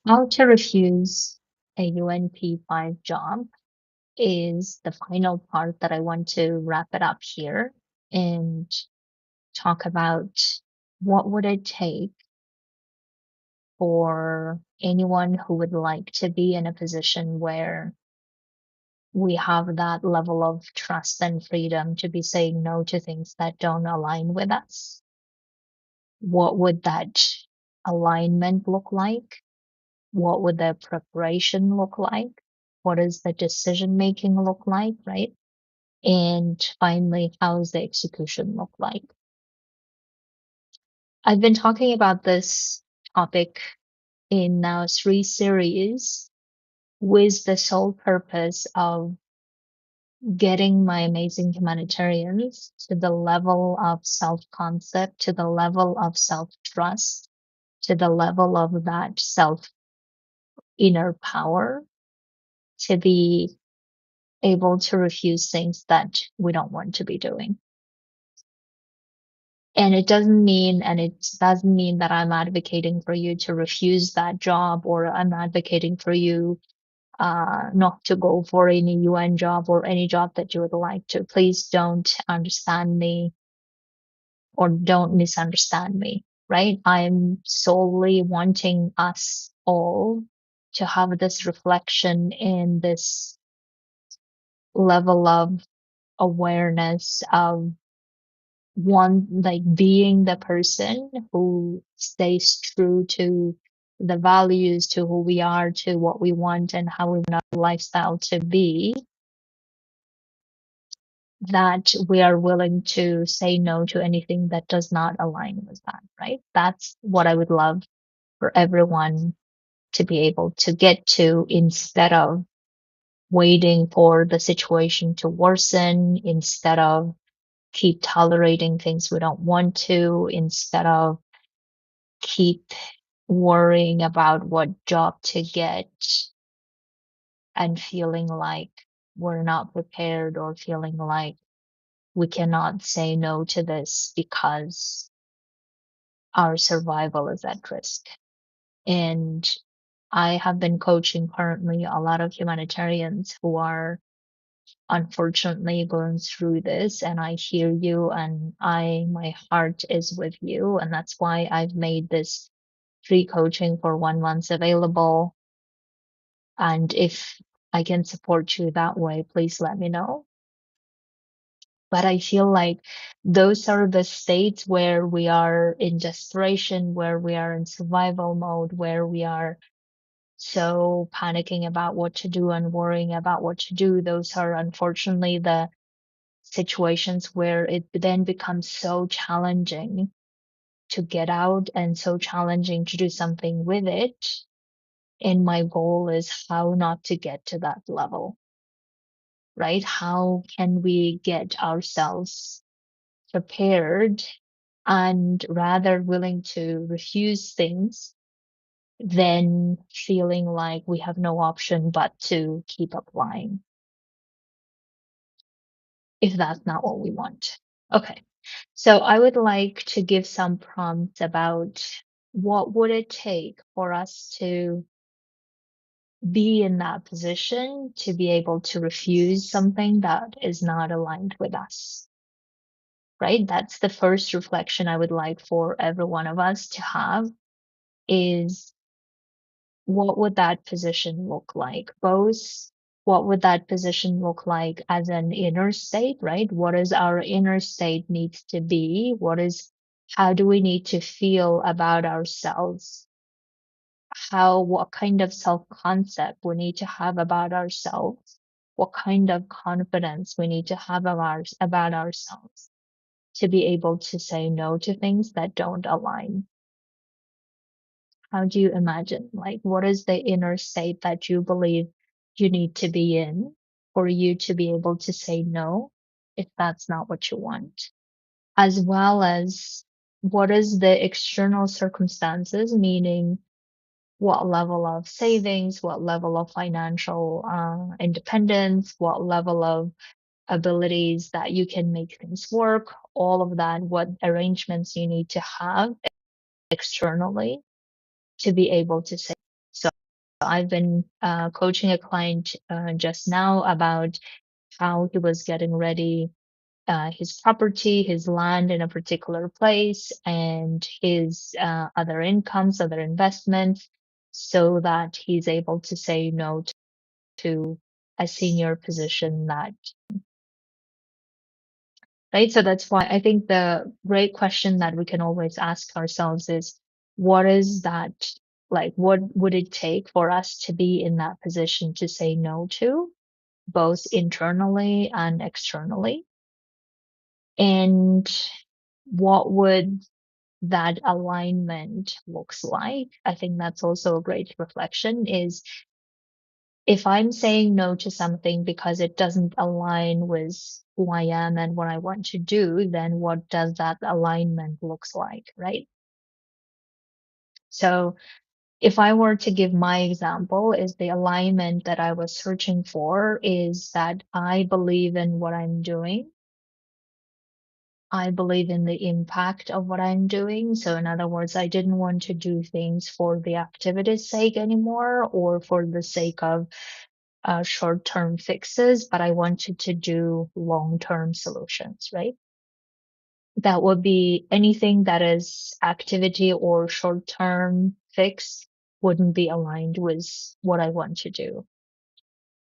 How to refuse a UNP5 job is the final part that I want to wrap it up here and talk about what would it take for anyone who would like to be in a position where we have that level of trust and freedom to be saying no to things that don't align with us. What would that alignment look like? What would the preparation look like? What does the decision making look like, right? And finally, how does the execution look like? I've been talking about this topic in now 3 series with the sole purpose of getting my amazing humanitarians to the level of self-concept, to the level of self-trust, to the level of that self inner power to be able to refuse things that we don't want to be doing. And it doesn't mean that I'm advocating for you to refuse that job, or I'm advocating for you not to go for any UN job or any job that you would like to. Please don't understand me or don't misunderstand me, right? I'm solely wanting us all to have this reflection in this level of awareness of one, like being the person who stays true to the values, to who we are, to what we want and how we want our lifestyle to be, that we are willing to say no to anything that does not align with that, right? That's what I would love for everyone to be able to get to, instead of waiting for the situation to worsen, instead of keep tolerating things we don't want to, instead of keep worrying about what job to get and feeling like we're not prepared, or feeling like we cannot say no to this because our survival is at risk. And I have been coaching currently a lot of humanitarians who are unfortunately going through this, and I hear you, and my heart is with you, and that's why I've made this free coaching for 1 month available. And if I can support you that way, please let me know. But I feel like those are the states where we are in desperation, where we are in survival mode, where we are so panicking about what to do and worrying about what to do. Those are unfortunately the situations where it then becomes so challenging to get out and so challenging to do something with it. And my goal is how not to get to that level, right? How can we get ourselves prepared and rather willing to refuse things than feeling like we have no option but to keep applying, if that's not what we want. Okay. So I would like to give some prompts about what would it take for us to be in that position to be able to refuse something that is not aligned with us, right? That's the first reflection I would like for every one of us to have, is what would that position look like? Both, what would that position look like as an inner state, right? What is our inner state needs to be? How do we need to feel about ourselves? What kind of self-concept we need to have about ourselves? What kind of confidence we need to have about ourselves to be able to say no to things that don't align? How do you imagine? Like, what is the inner state that you believe you need to be in for you to be able to say no if that's not what you want? As well as, what is the external circumstances, meaning what level of savings, what level of financial independence, what level of abilities that you can make things work, all of that, what arrangements you need to have externally to be able to say. So I've been coaching a client just now about how he was getting ready his property, his land in a particular place, and his other incomes, other investments, so that he's able to say no to a senior position that, right? So that's why I think the great question that we can always ask ourselves is, what is that, like, what would it take for us to be in that position to say no to, both internally and externally? And what would that alignment looks like? I think that's also a great reflection is, if I'm saying no to something because it doesn't align with who I am and what I want to do, then what does that alignment looks like, right? So if I were to give my example, is the alignment that I was searching for is that I believe in what I'm doing. I believe in the impact of what I'm doing. So, in other words, I didn't want to do things for the activity's sake anymore or for the sake of short term fixes, but I wanted to do long term solutions, right? That would be anything that is activity or short term fix wouldn't be aligned with what I want to do.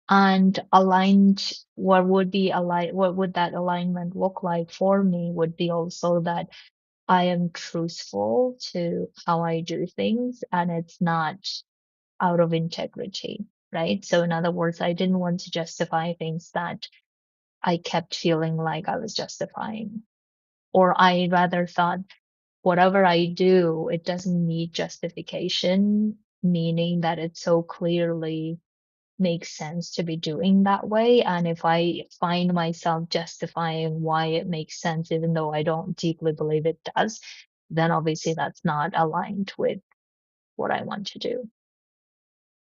And aligned, what would that alignment look like for me would be also that I am truthful to how I do things and it's not out of integrity, right? So, in other words, I didn't want to justify things that I kept feeling like I was justifying. Or I rather thought whatever I do, it doesn't need justification, meaning that it so clearly makes sense to be doing that way. And if I find myself justifying why it makes sense, even though I don't deeply believe it does, then obviously that's not aligned with what I want to do.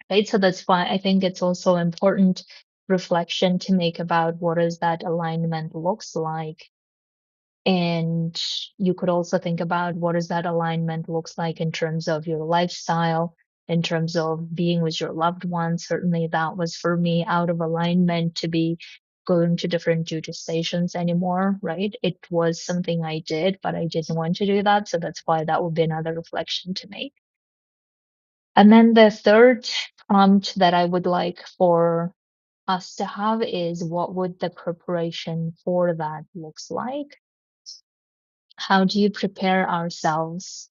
Right. So that's why I think it's also important reflection to make about what does that alignment looks like. And you could also think about what does that alignment looks like in terms of your lifestyle, in terms of being with your loved ones. Certainly that was for me out of alignment to be going to different duty stations anymore, right? It was something I did, but I didn't want to do that. So that's why that would be another reflection to make. And then the third prompt that I would like for us to have is, what would the preparation for that looks like? How do you prepare ourselves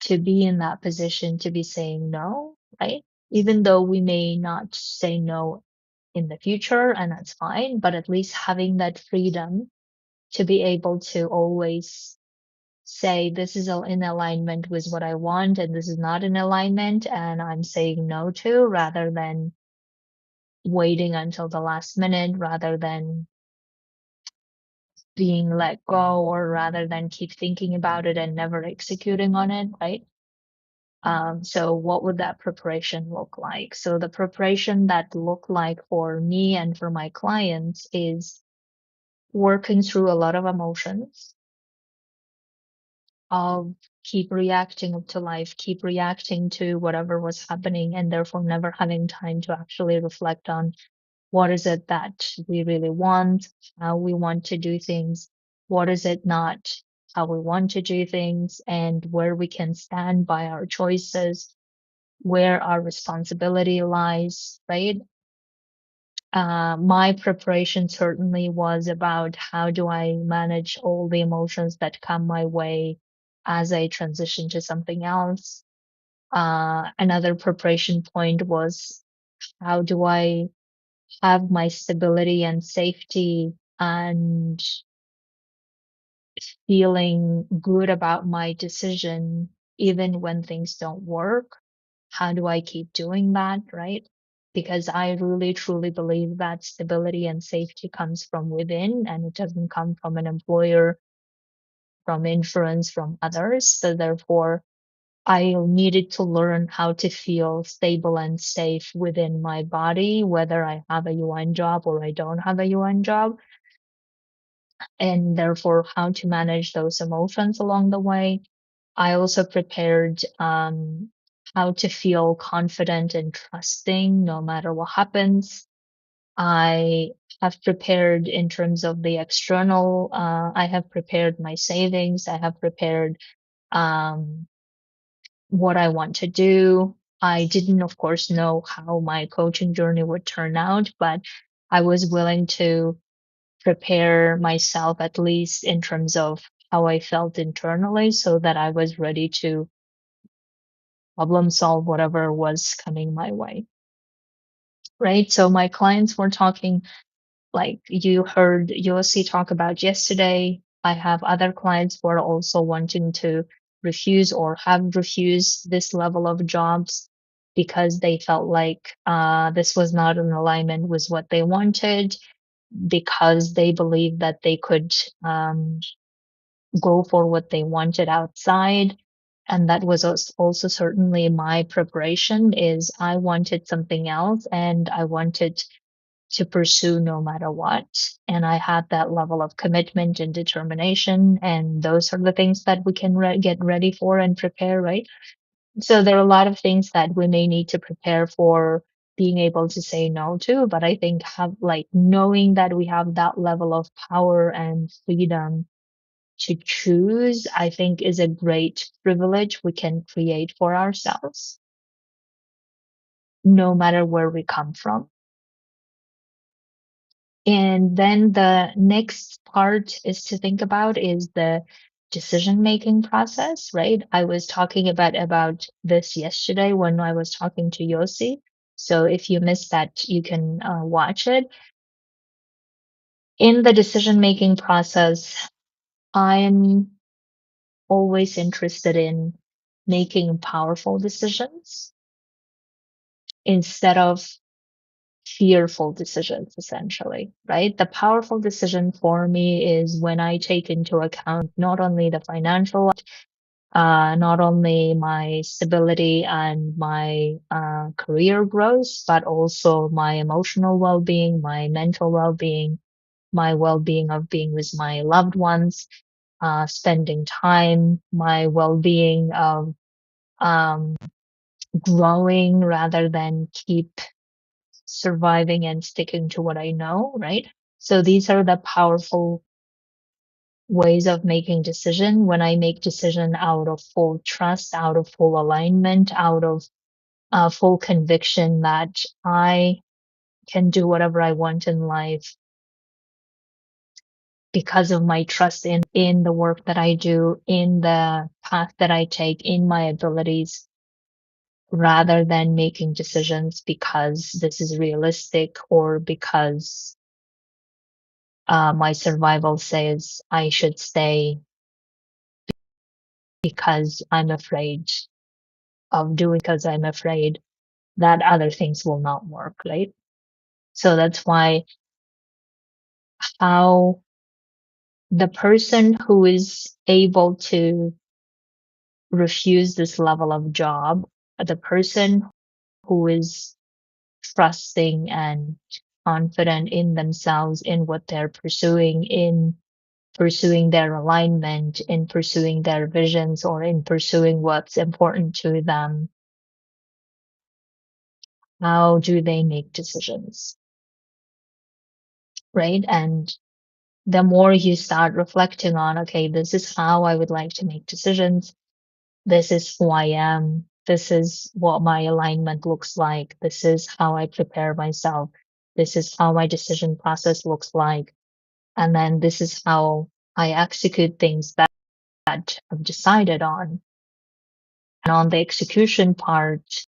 to be in that position to be saying no, right? Even though we may not say no in the future, and that's fine, but at least having that freedom to be able to always say, this is in alignment with what I want, and this is not in alignment, and I'm saying no to, rather than waiting until the last minute, rather than being let go, or rather than keep thinking about it and never executing on it, right? So what would that preparation look like? So the preparation that look like for me and for my clients is working through a lot of emotions of keep reacting to life, keep reacting to whatever was happening, and therefore never having time to actually reflect on what is it that we really want, how we want to do things, what is it not, how we want to do things, and where we can stand by our choices, where our responsibility lies, right? My preparation certainly was about how do I manage all the emotions that come my way as I transition to something else. Another preparation point was, how do I have my stability and safety and feeling good about my decision even when things don't work? How do I keep doing that, right? Because I really truly believe that stability and safety comes from within and it doesn't come from an employer, from influence from others. So therefore, I needed to learn how to feel stable and safe within my body, whether I have a UN job or I don't have a UN job, and therefore how to manage those emotions along the way. I also prepared how to feel confident and trusting no matter what happens. I have prepared in terms of the external, I have prepared my savings. I have prepared um, what I want to do. I didn't, of course, know how my coaching journey would turn out, but I was willing to prepare myself, at least in terms of how I felt internally, so that I was ready to problem solve whatever was coming my way. Right. So my clients were talking, like you heard Yossi talk about yesterday. I have other clients who are also wanting to refuse or have refused this level of jobs because they felt like this was not in alignment with what they wanted, because they believed that they could go for what they wanted outside. And that was also certainly my preparation, is I wanted something else and I wanted to pursue no matter what. And I had that level of commitment and determination. And those are the things that we can get ready for and prepare, right? So there are a lot of things that we may need to prepare for being able to say no to. But I think have like knowing that we have that level of power and freedom to choose, I think is a great privilege we can create for ourselves, no matter where we come from. And then the next part is to think about is the decision making process, right? I was talking about this yesterday when I was talking to Yossi. So if you missed that, you can watch it. In the decision making process, I'm always interested in making powerful decisions instead of fearful decisions, essentially, right? The powerful decision for me is when I take into account not only the financial, not only my stability and my career growth, but also my emotional well-being, my mental well-being, my well-being of being with my loved ones, spending time, my well-being of um, growing rather than keep surviving and sticking to what I know, right? So these are the powerful ways of making decision. When I make decision out of full trust, out of full alignment, out of full conviction that I can do whatever I want in life because of my trust in the work that I do, in the path that I take, in my abilities, rather than making decisions because this is realistic or because my survival says I should stay because I'm afraid of doing, because I'm afraid that other things will not work, right? So that's why how the person who is able to refuse this level of job, the person who is trusting and confident in themselves, in what they're pursuing, in pursuing their alignment, in pursuing their visions, or in pursuing what's important to them, how do they make decisions, right? And the more you start reflecting on, okay, this is how I would like to make decisions, this is who I am, this is what my alignment looks like, this is how I prepare myself, this is how my decision process looks like, and then this is how I execute things that I've decided on. And on the execution part,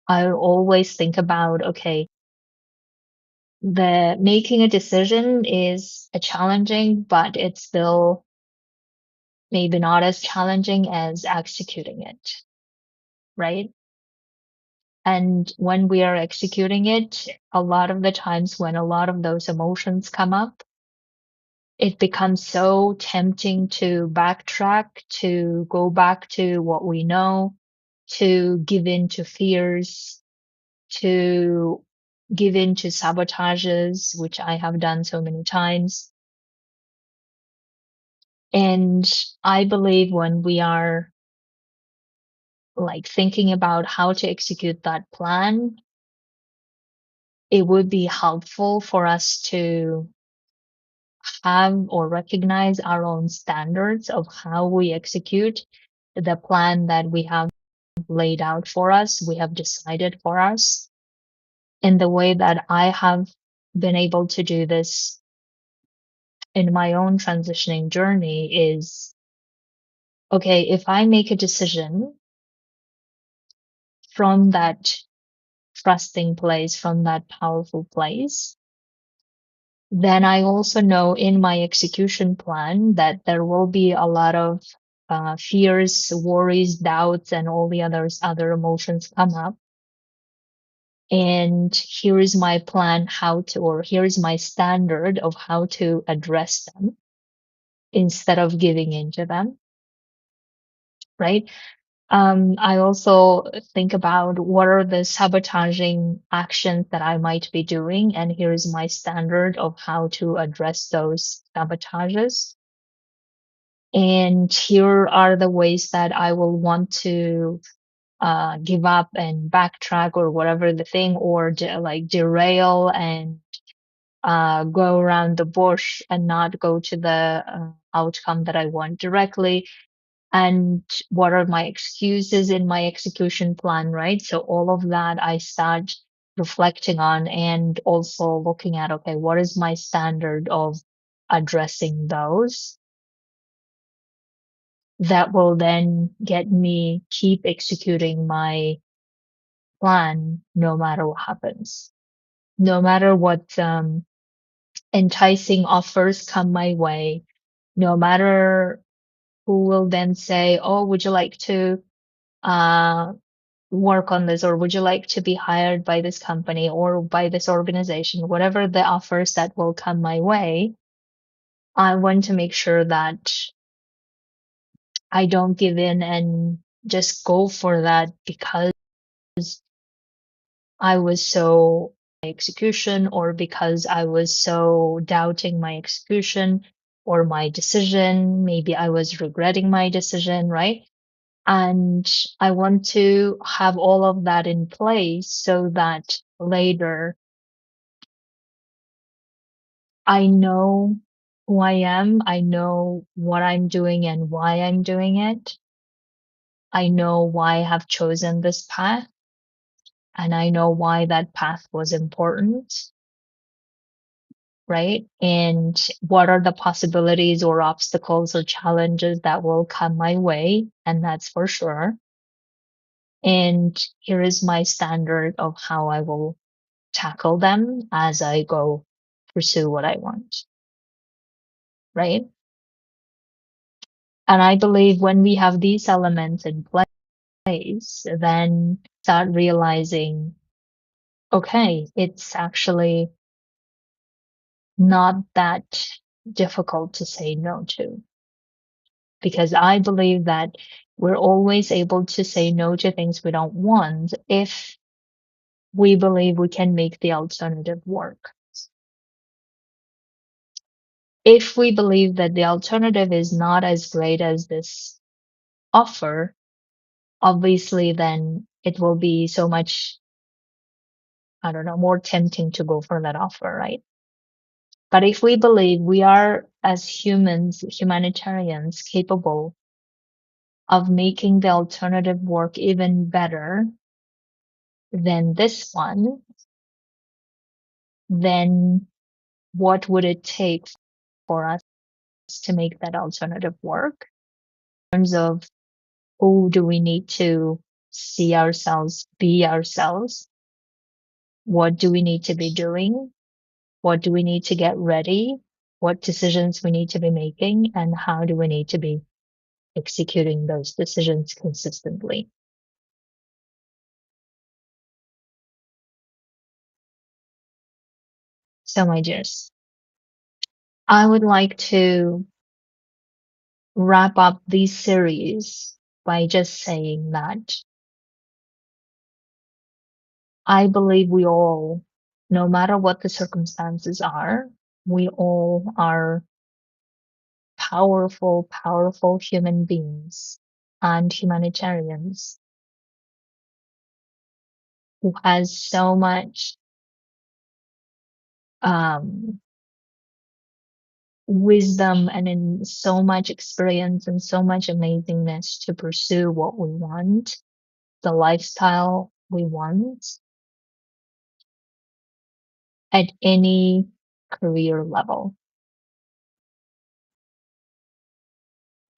I always think about, okay, the making a decision is a challenging, but it's still maybe not as challenging as executing it, right? And when we are executing it, a lot of the times when a lot of those emotions come up, it becomes so tempting to backtrack, to go back to what we know, to give in to fears, to give in to sabotages, which I have done so many times. And I believe when we are like thinking about how to execute that plan, it would be helpful for us to have or recognize our own standards of how we execute the plan that we have laid out for us, we have decided for us. And the way that I have been able to do this in my own transitioning journey is, okay, if I make a decision from that trusting place, from that powerful place, then I also know in my execution plan that there will be a lot of fears, worries, doubts, and all the other emotions come up. And here is my plan how to, or here is my standard of how to address them instead of giving into them, right? I also think about what are the sabotaging actions that I might be doing, and here's my standard of how to address those sabotages. And here are the ways that I will want to give up and backtrack or whatever the thing, or like derail and go around the bush and not go to the outcome that I want directly. And what are my excuses in my execution plan, right? So all of that I start reflecting on, and also looking at, okay, what is my standard of addressing those that will then get me keep executing my plan no matter what happens, no matter what enticing offers come my way, no matter who will then say, oh, would you like to uh, work on this, or would you like to be hired by this company or by this organization, whatever the offers that will come my way. I want to make sure that I don't give in and just go for that because I was so execution, or because I was so doubting my execution or my decision. Maybe I was regretting my decision, right? And I want to have all of that in place so that later I know who I am. I know what I'm doing and why I'm doing it. I know why I have chosen this path, and I know why that path was important, right? And what are the possibilities or obstacles or challenges that will come my way, and that's for sure. And here is my standard of how I will tackle them as I go pursue what I want, right? And I believe when we have these elements in place, then start realizing, okay, it's actually not that difficult to say no to. Because I believe that we're always able to say no to things we don't want if we believe we can make the alternative work. If we believe that the alternative is not as great as this offer, obviously then it will be so much, I don't know, more tempting to go for that offer, right? But if we believe we are, as humans, humanitarians, capable of making the alternative work even better than this one, then what would it take for us to make that alternative work? In terms of who do we need to see ourselves, be ourselves? What do we need to be doing? What do we need to get ready? What decisions we need to be making? And how do we need to be executing those decisions consistently? So, my dears, I would like to wrap up this series by just saying that I believe we all, no matter what the circumstances are, we all are powerful, powerful human beings and humanitarians. who has so much um, wisdom and in so much experience and so much amazingness to pursue what we want, the lifestyle we want at any career level.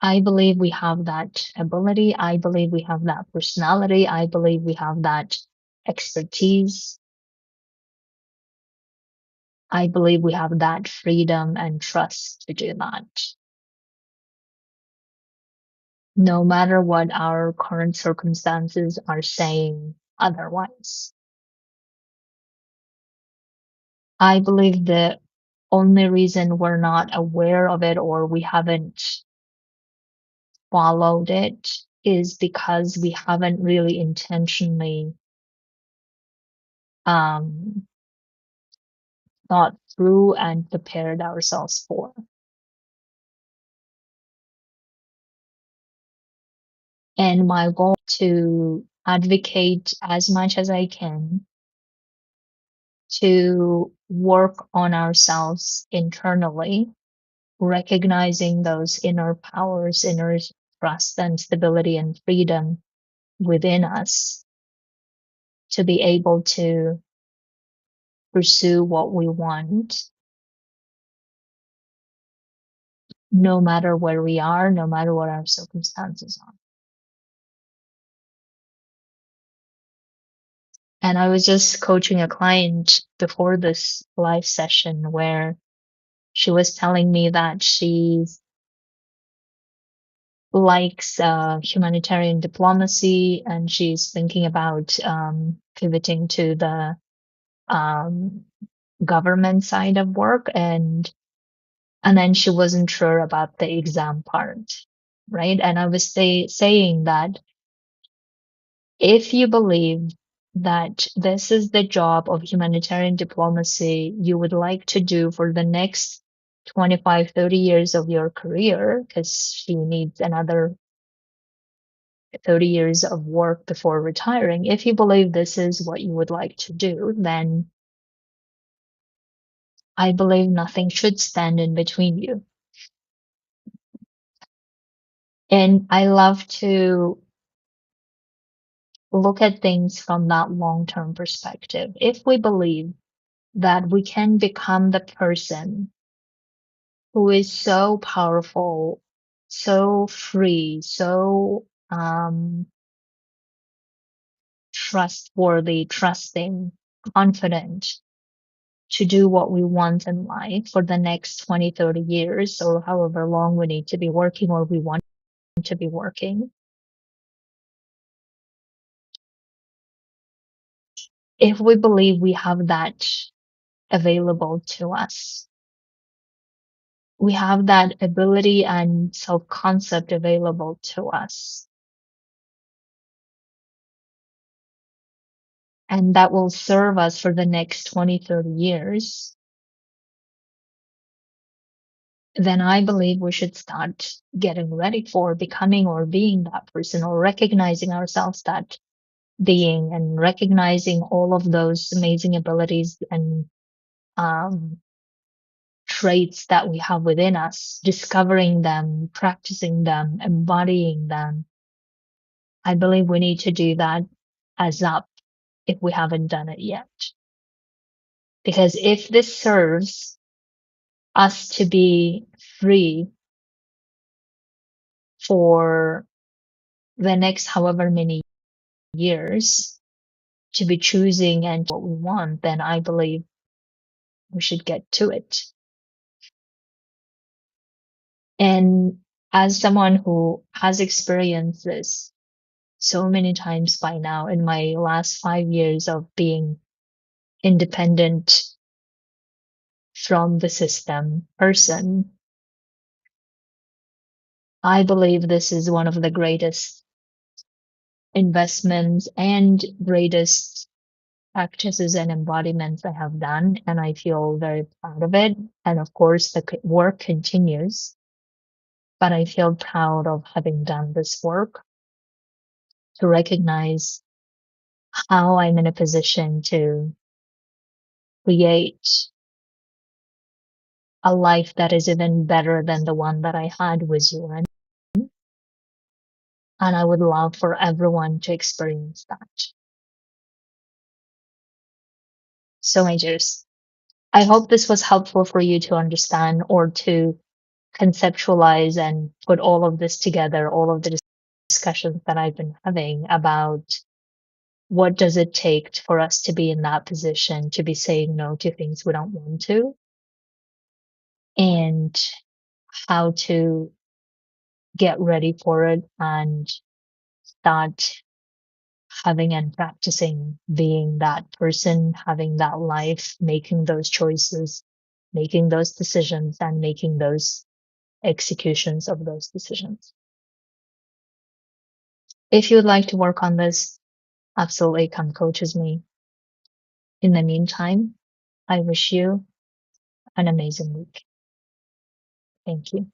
I believe we have that ability. I believe we have that personality. I believe we have that expertise. I believe we have that freedom and trust to do that. No matter what our current circumstances are saying otherwise. I believe the only reason we're not aware of it or we haven't followed it is because we haven't really intentionally um, thought through and prepared ourselves for. And my goal to advocate as much as I can to work on ourselves internally, recognizing those inner powers, inner trust and stability and freedom within us to be able to pursue what we want, no matter where we are, no matter what our circumstances are. And I was just coaching a client before this live session where she was telling me that she likes humanitarian diplomacy and she's thinking about pivoting to the um, government side of work, and then she wasn't sure about the exam part, right? And I was saying that if you believe that this is the job of humanitarian diplomacy you would like to do for the next 25, 30 years of your career, because she needs another 30 years of work before retiring. If you believe this is what you would like to do, then I believe nothing should stand in between you. And I love to look at things from that long term perspective. If we believe that we can become the person who is so powerful, so free, so trustworthy, trusting, confident to do what we want in life for the next 20, 30 years, or however long we need to be working or we want to be working. If we believe we have that available to us, we have that ability and self concept available to us, and that will serve us for the next 20, 30 years, then I believe we should start getting ready for becoming or being that person, or recognizing ourselves that being, and recognizing all of those amazing abilities and um, traits that we have within us, discovering them, practicing them, embodying them. I believe we need to do that as up if we haven't done it yet. Because if this serves us to be free for the next however many years, to be choosing and what we want, then I believe we should get to it. And as someone who has experienced this so many times by now in my last 5 years of being independent from the system person, I believe this is one of the greatest investments and greatest practices and embodiments I have done, and I feel very proud of it. And of course, the work continues, but I feel proud of having done this work to recognize how I'm in a position to create a life that is even better than the one that I had with you. And I would love for everyone to experience that. So, my dears, I hope this was helpful for you to understand or to conceptualize and put all of this together, all of the discussions that I've been having about what does it take for us to be in that position, to be saying no to things we don't want to, and how to get ready for it and start having and practicing being that person, having that life, making those choices, making those decisions, and making those executions of those decisions. If you would like to work on this, absolutely come coach with me. In the meantime, I wish you an amazing week. Thank you.